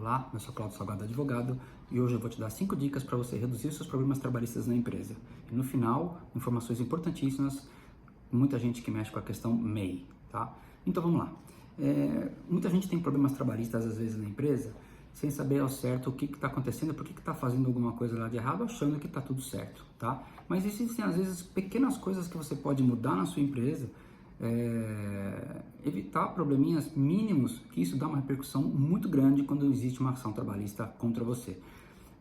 Olá, eu sou Claudio Salgado, advogado, e hoje eu vou te dar 5 dicas para você reduzir seus problemas trabalhistas na empresa. E no final, informações importantíssimas, muita gente que mexe com a questão MEI, tá? Então vamos lá. Muita gente tem problemas trabalhistas às vezes na empresa, sem saber ao certo o que está acontecendo, por que está fazendo alguma coisa lá de errado, achando que está tudo certo, tá? Mas existem às vezes pequenas coisas que você pode mudar na sua empresa, evitar probleminhas mínimos, que isso dá uma repercussão muito grande quando existe uma ação trabalhista contra você.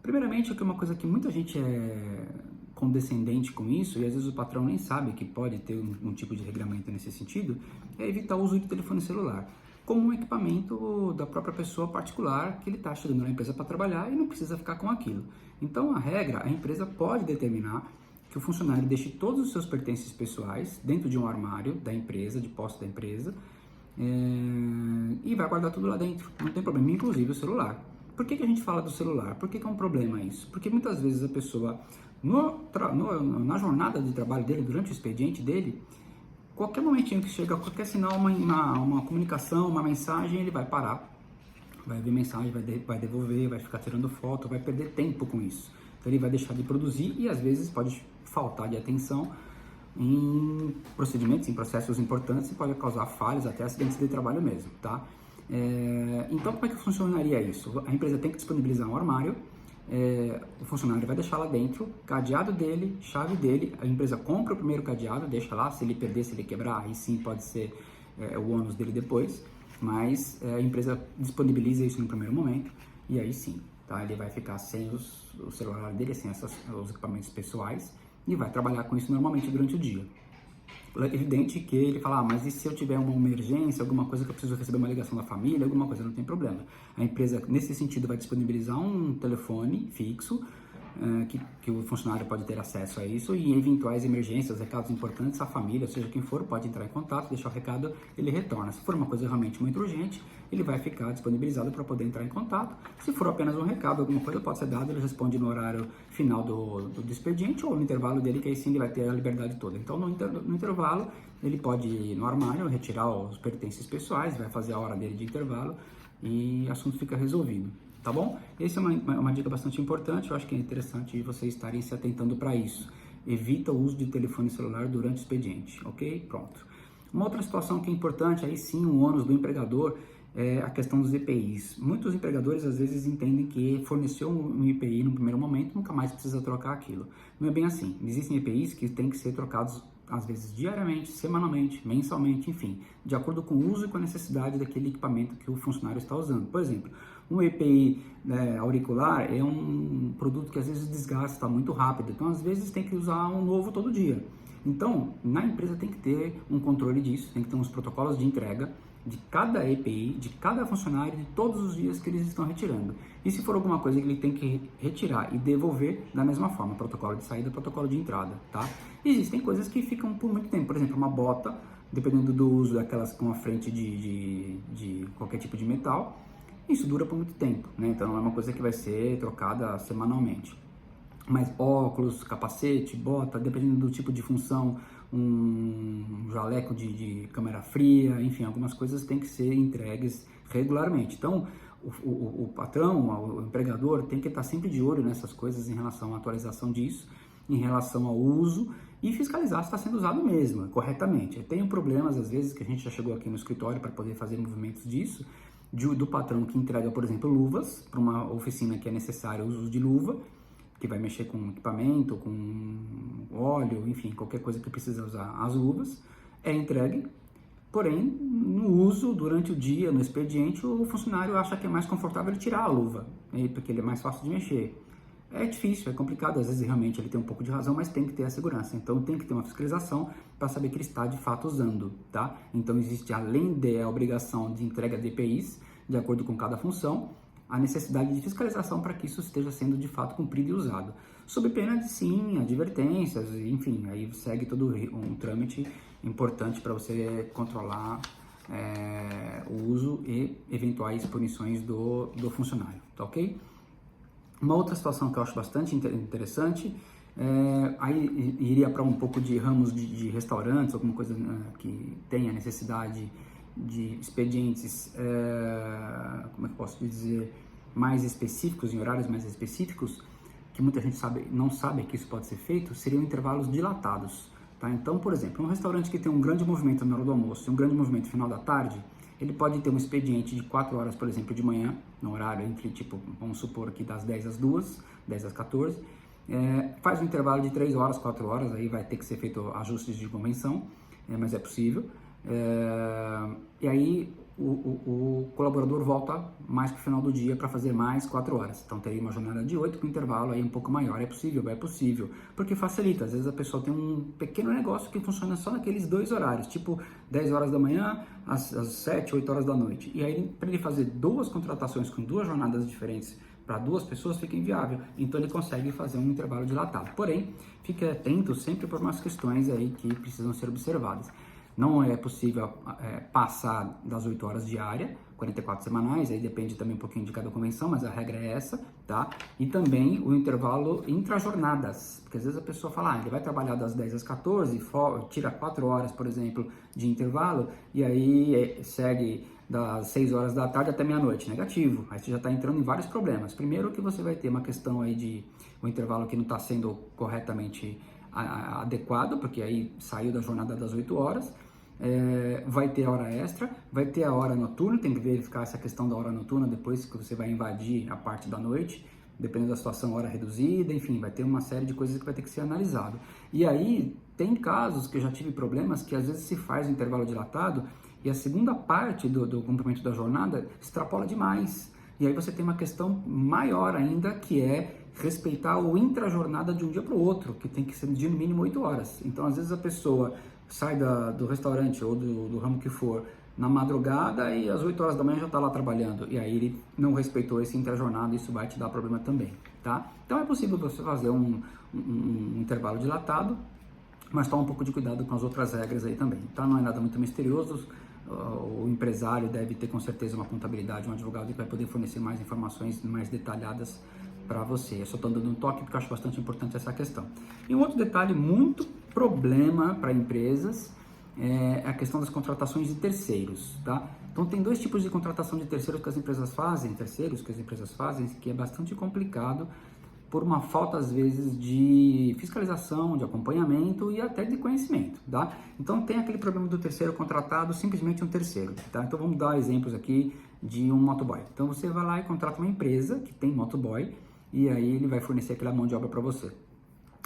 Primeiramente, que é uma coisa que muita gente é condescendente com isso, e às vezes o patrão nem sabe que pode ter um tipo de regramento nesse sentido, é evitar o uso de telefone celular, como um equipamento da própria pessoa particular que ele está chegando na empresa para trabalhar e não precisa ficar com aquilo. Então, a regra, a empresa pode determinar que o funcionário deixe todos os seus pertences pessoais dentro de um armário da empresa, de posse da empresa, e vai guardar tudo lá dentro, não tem problema, inclusive o celular. Por que a gente fala do celular? Por que é um problema isso? Porque muitas vezes a pessoa, na jornada de trabalho dele, durante o expediente dele, qualquer momentinho que chega, qualquer sinal, uma comunicação, uma mensagem, ele vai parar, vai ver mensagem, vai devolver, vai ficar tirando foto, vai perder tempo com isso. Então ele vai deixar de produzir e às vezes pode faltar de atenção em procedimentos, em processos importantes e pode causar falhas, até acidentes de trabalho mesmo, tá? Então como é que funcionaria isso? A empresa tem que disponibilizar um armário, o funcionário vai deixar lá dentro, cadeado dele, chave dele, a empresa compra o primeiro cadeado, deixa lá, se ele perder, se ele quebrar, aí sim pode ser o ônus dele depois, mas a empresa disponibiliza isso no primeiro momento e aí sim, tá? Ele vai ficar sem o celular dele, sem os equipamentos pessoais e vai trabalhar com isso normalmente durante o dia. É evidente que ele fala, mas e se eu tiver uma emergência, alguma coisa que eu preciso receber uma ligação da família, alguma coisa, não tem problema. A empresa, nesse sentido, vai disponibilizar um telefone fixo, que o funcionário pode ter acesso a isso, e em eventuais emergências, recados importantes, a família, seja quem for, pode entrar em contato, deixar o recado, ele retorna. Se for uma coisa realmente muito urgente, ele vai ficar disponibilizado para poder entrar em contato. Se for apenas um recado, alguma coisa pode ser dada, ele responde no horário final do expediente ou no intervalo dele, que aí sim ele vai ter a liberdade toda. Então, no intervalo, ele pode ir no armário, retirar os pertences pessoais, vai fazer a hora dele de intervalo e o assunto fica resolvido. Tá bom? Essa é uma dica bastante importante, eu acho que é interessante vocês estarem se atentando para isso. Evita o uso de telefone celular durante o expediente, ok? Pronto. Uma outra situação que é importante, aí sim, o ônus do empregador, é a questão dos EPIs. Muitos empregadores às vezes entendem que forneceu um EPI no primeiro momento, nunca mais precisa trocar aquilo. Não é bem assim. Existem EPIs que têm que ser trocados às vezes diariamente, semanalmente, mensalmente, enfim, de acordo com o uso e com a necessidade daquele equipamento que o funcionário está usando. Por exemplo, um EPI auricular é um produto que às vezes desgasta muito rápido, então às vezes tem que usar um novo todo dia. Então, na empresa tem que ter um controle disso, tem que ter uns protocolos de entrega de cada EPI, de cada funcionário, de todos os dias que eles estão retirando. E se for alguma coisa que ele tem que retirar e devolver, da mesma forma, protocolo de saída, protocolo de entrada, tá? Existem coisas que ficam por muito tempo, por exemplo, uma bota, dependendo do uso daquelas com a frente de qualquer tipo de metal, isso dura por muito tempo, né? Então não é uma coisa que vai ser trocada semanalmente. Mas óculos, capacete, bota, dependendo do tipo de função, um jaleco de câmera fria, enfim, algumas coisas têm que ser entregues regularmente. Então, o patrão, o empregador tem que estar sempre de olho nessas coisas em relação à atualização disso, em relação ao uso e fiscalizar se está sendo usado mesmo, corretamente. Eu tenho problemas, às vezes, que a gente já chegou aqui no escritório para poder fazer movimentos disso, do patrão que entrega, por exemplo, luvas para uma oficina que é necessário o uso de luva, que vai mexer com equipamento, com óleo, enfim, qualquer coisa que precisa usar as luvas, é entregue, porém, no uso, durante o dia, no expediente, o funcionário acha que é mais confortável ele tirar a luva, né, porque ele é mais fácil de mexer. É difícil, é complicado, às vezes realmente ele tem um pouco de razão, mas tem que ter a segurança. Então tem que ter uma fiscalização para saber que ele está de fato usando, tá? Então existe, além da obrigação de entrega de EPIs, de acordo com cada função, a necessidade de fiscalização para que isso esteja sendo de fato cumprido e usado. Sob pena de sim, advertências, enfim, aí segue todo um trâmite importante para você controlar o uso e eventuais punições do funcionário, tá ok? Uma outra situação que eu acho bastante interessante, aí iria para um pouco de ramos de restaurantes, alguma coisa que tenha necessidade de expedientes, como é que eu posso dizer, mais específicos, em horários mais específicos, que muita gente não sabe que isso pode ser feito, seriam intervalos dilatados, tá? Então, por exemplo, um restaurante que tem um grande movimento na hora do almoço e um grande movimento no final da tarde, ele pode ter um expediente de 4 horas, por exemplo, de manhã, no horário entre, tipo, vamos supor aqui das 10 às 2, 10 às 14, faz um intervalo de 3 horas, 4 horas, aí vai ter que ser feito ajustes de convenção, mas é possível. E aí o colaborador volta mais para o final do dia para fazer mais 4 horas. Então teria uma jornada de 8 com intervalo aí um pouco maior. É possível, porque facilita. Às vezes a pessoa tem um pequeno negócio que funciona só naqueles 2 horários, tipo 10 horas da manhã às 7, 8 horas da noite. E aí para ele fazer 2 contratações com 2 jornadas diferentes para 2 pessoas fica inviável, então ele consegue fazer um intervalo dilatado. Porém, fique atento sempre por umas questões aí que precisam ser observadas. Não é possível passar das 8 horas diária, 44 semanais, aí depende também um pouquinho de cada convenção, mas a regra é essa, tá? E também o intervalo intra-jornadas, porque às vezes a pessoa fala, ele vai trabalhar das 10 às 14, tira 4 horas, por exemplo, de intervalo, e aí segue das 6 horas da tarde até meia-noite, negativo. Aí você já está entrando em vários problemas. Primeiro que você vai ter uma questão aí de um intervalo que não está sendo corretamente adequado, porque aí saiu da jornada das 8 horas, vai ter a hora extra, vai ter a hora noturna, tem que verificar essa questão da hora noturna depois que você vai invadir a parte da noite, dependendo da situação, hora reduzida, enfim, vai ter uma série de coisas que vai ter que ser analisado. E aí, tem casos que eu já tive problemas que às vezes se faz o intervalo dilatado e a segunda parte do cumprimento da jornada extrapola demais. E aí você tem uma questão maior ainda, que é respeitar o intra-jornada de um dia para o outro, que tem que ser de no mínimo 8 horas. Então, às vezes a pessoa sai do restaurante ou do ramo que for na madrugada e às 8 horas da manhã já está lá trabalhando. E aí ele não respeitou esse intra-jornada, isso vai te dar problema também, tá? Então é possível você fazer um intervalo dilatado, mas toma um pouco de cuidado com as outras regras aí também, tá? Não é nada muito misterioso. O empresário deve ter com certeza uma contabilidade, um advogado que vai poder fornecer mais informações mais detalhadas para você. Eu só estou dando um toque porque eu acho bastante importante essa questão. E um outro detalhe muito problema para empresas é a questão das contratações de terceiros, tá? Então tem 2 tipos de contratação de terceiros que as empresas fazem, que é bastante complicado por uma falta, às vezes, de fiscalização, de acompanhamento e até de conhecimento, tá? Então tem aquele problema do terceiro contratado, simplesmente um terceiro, tá? Então vamos dar exemplos aqui de um motoboy. Então você vai lá e contrata uma empresa que tem motoboy e aí ele vai fornecer aquela mão de obra para você.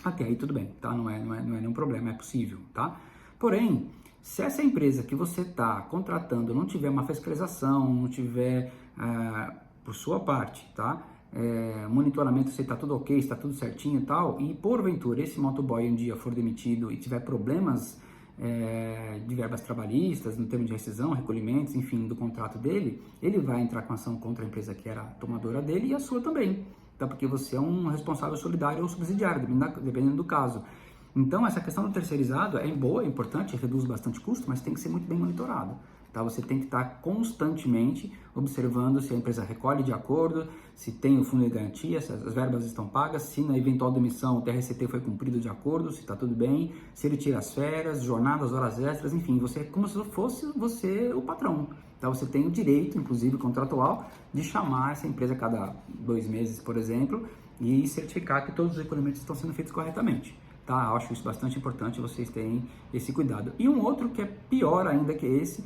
Até aí tudo bem, tá? Não é nenhum problema, é possível, tá? Porém, se essa empresa que você está contratando não tiver uma fiscalização, não tiver, por sua parte, tá? Monitoramento se está tudo ok, está tudo certinho e tal, e porventura esse motoboy um dia for demitido e tiver problemas de verbas trabalhistas, no termo de rescisão, recolhimentos, enfim, do contrato dele, ele vai entrar com ação contra a empresa que era tomadora dele e a sua também, tá? Porque você é um responsável solidário ou subsidiário, dependendo do caso. Então, essa questão do terceirizado é boa, é importante, reduz bastante custo, mas tem que ser muito bem monitorado. Tá? Você tem que estar constantemente observando se a empresa recolhe de acordo, se tem o fundo de garantia, se as verbas estão pagas, se na eventual demissão o TRCT foi cumprido de acordo, se está tudo bem, se ele tira as férias, jornadas, horas extras, enfim, você é como se fosse você o patrão. Tá? Você tem o direito, inclusive contratual, de chamar essa empresa a cada 2 meses, por exemplo, e certificar que todos os recolhimentos estão sendo feitos corretamente. Tá? Acho isso bastante importante, vocês terem esse cuidado. E um outro que é pior ainda que esse,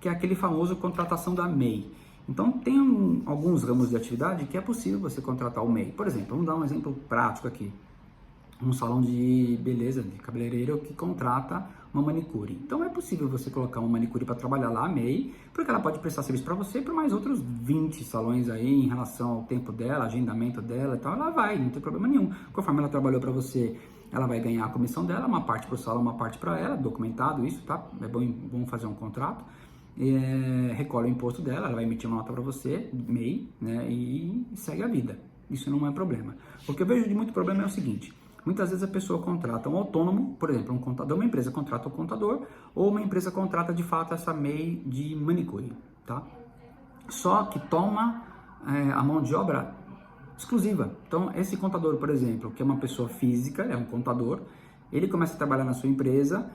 que é aquele famoso contratação da MEI. Então, tem alguns ramos de atividade que é possível você contratar o MEI. Por exemplo, vamos dar um exemplo prático aqui. Um salão de beleza, de cabeleireiro, que contrata uma manicure. Então, é possível você colocar uma manicure para trabalhar lá, a MEI, porque ela pode prestar serviço para você por mais outros 20 salões aí, em relação ao tempo dela, agendamento dela e tal. Ela vai, não tem problema nenhum. Conforme ela trabalhou para você, ela vai ganhar a comissão dela, uma parte para o salão, uma parte para ela, documentado isso, tá? É bom fazer um contrato. Recolhe o imposto dela, ela vai emitir uma nota para você, MEI, né? E segue a vida. Isso não é problema. O que eu vejo de muito problema é o seguinte: muitas vezes a pessoa contrata um autônomo, por exemplo, um contador, uma empresa contrata um contador, ou uma empresa contrata de fato essa MEI de manicure, tá? Só que toma a mão de obra exclusiva. Então, esse contador, por exemplo, que é uma pessoa física, é um contador, ele começa a trabalhar na sua empresa,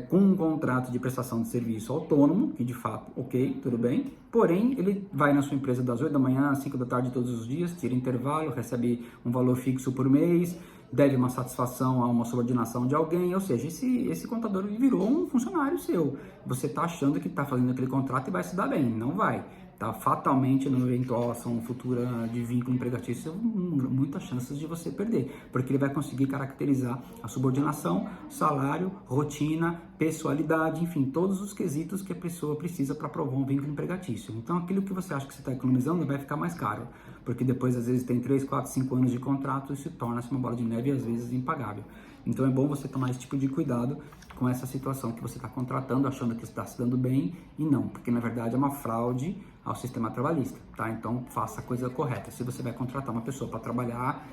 com um contrato de prestação de serviço autônomo, que de fato, ok, tudo bem, porém ele vai na sua empresa das 8 da manhã às 5 da tarde todos os dias, tira intervalo, recebe um valor fixo por mês, deve uma satisfação a uma subordinação de alguém, ou seja, esse contador virou um funcionário seu. Você está achando que está fazendo aquele contrato e vai se dar bem, não vai. Tá? Fatalmente, numa eventual ação futura de vínculo empregatício, muitas chances de você perder, porque ele vai conseguir caracterizar a subordinação, salário, rotina, pessoalidade, enfim, todos os quesitos que a pessoa precisa para provar um vínculo empregatício. Então, aquilo que você acha que você está economizando vai ficar mais caro, porque depois, às vezes, tem 3, 4, 5 anos de contrato e se torna-se uma bola de neve e, às vezes, impagável. Então, é bom você tomar esse tipo de cuidado com essa situação que você está contratando, achando que está se dando bem, e não, porque, na verdade, é uma fraude ao sistema trabalhista, tá? Então, faça a coisa correta. Se você vai contratar uma pessoa para trabalhar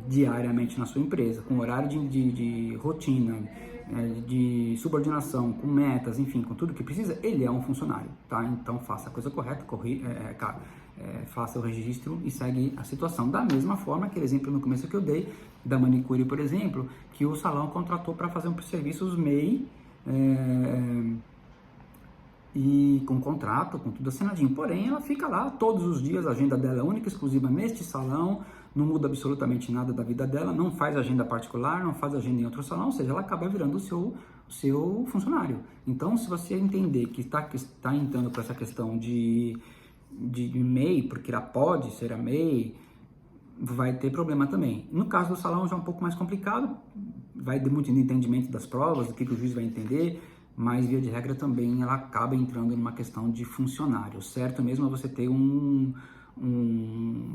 diariamente na sua empresa, com horário de rotina, de subordinação, com metas, enfim, com tudo que precisa, ele é um funcionário, tá? Então, faça a coisa correta, faça o registro e segue a situação. Da mesma forma, aquele exemplo no começo que eu dei, da manicure, por exemplo, que o salão contratou para fazer um serviços MEI, e com contrato, com tudo assinadinho. Porém, ela fica lá todos os dias, a agenda dela é única, exclusiva neste salão, não muda absolutamente nada da vida dela, não faz agenda particular, não faz agenda em outro salão, ou seja, ela acaba virando o seu funcionário. Então, se você entender que está entrando para essa questão de MEI, porque ela pode ser a MEI, vai ter problema também. No caso do salão já é um pouco mais complicado, vai ter muito entendimento das provas, do que o juiz vai entender, mas via de regra também ela acaba entrando numa questão de funcionário, certo? Mesmo você ter uma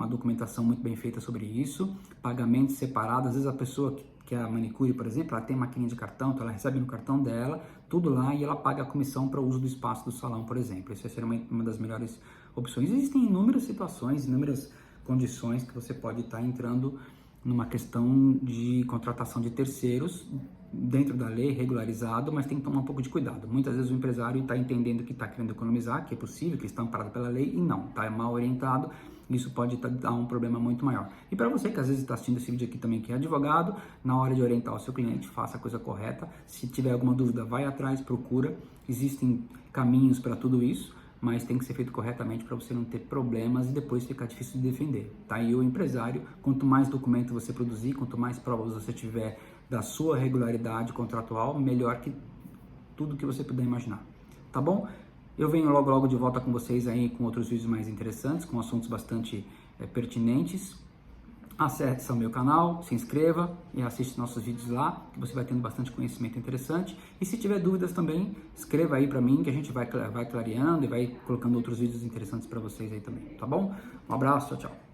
documentação muito bem feita sobre isso, pagamentos separados, às vezes a pessoa que é a manicure, por exemplo, ela tem maquininha de cartão, então ela recebe no cartão dela, tudo lá, e ela paga a comissão para o uso do espaço do salão, por exemplo. Isso seria uma das melhores opções. Existem inúmeras situações, inúmeras condições que você pode estar entrando numa questão de contratação de terceiros, dentro da lei, regularizado, mas tem que tomar um pouco de cuidado. Muitas vezes o empresário está entendendo que está querendo economizar, que é possível, que está amparado pela lei, e não, está mal orientado, isso pode dar um problema muito maior. E para você que às vezes está assistindo esse vídeo aqui também, que é advogado, na hora de orientar o seu cliente, faça a coisa correta. Se tiver alguma dúvida, vai atrás, procura. Existem caminhos para tudo isso, mas tem que ser feito corretamente para você não ter problemas e depois ficar difícil de defender, tá? E o empresário, quanto mais documento você produzir, quanto mais provas você tiver da sua regularidade contratual, melhor que tudo que você puder imaginar, tá bom? Eu venho logo de volta com vocês aí com outros vídeos mais interessantes, com assuntos bastante pertinentes. Acesse o meu canal, se inscreva e assiste nossos vídeos lá, que você vai tendo bastante conhecimento interessante. E se tiver dúvidas também, escreva aí para mim, que a gente vai clareando e vai colocando outros vídeos interessantes para vocês aí também, tá bom? Um abraço, tchau, tchau.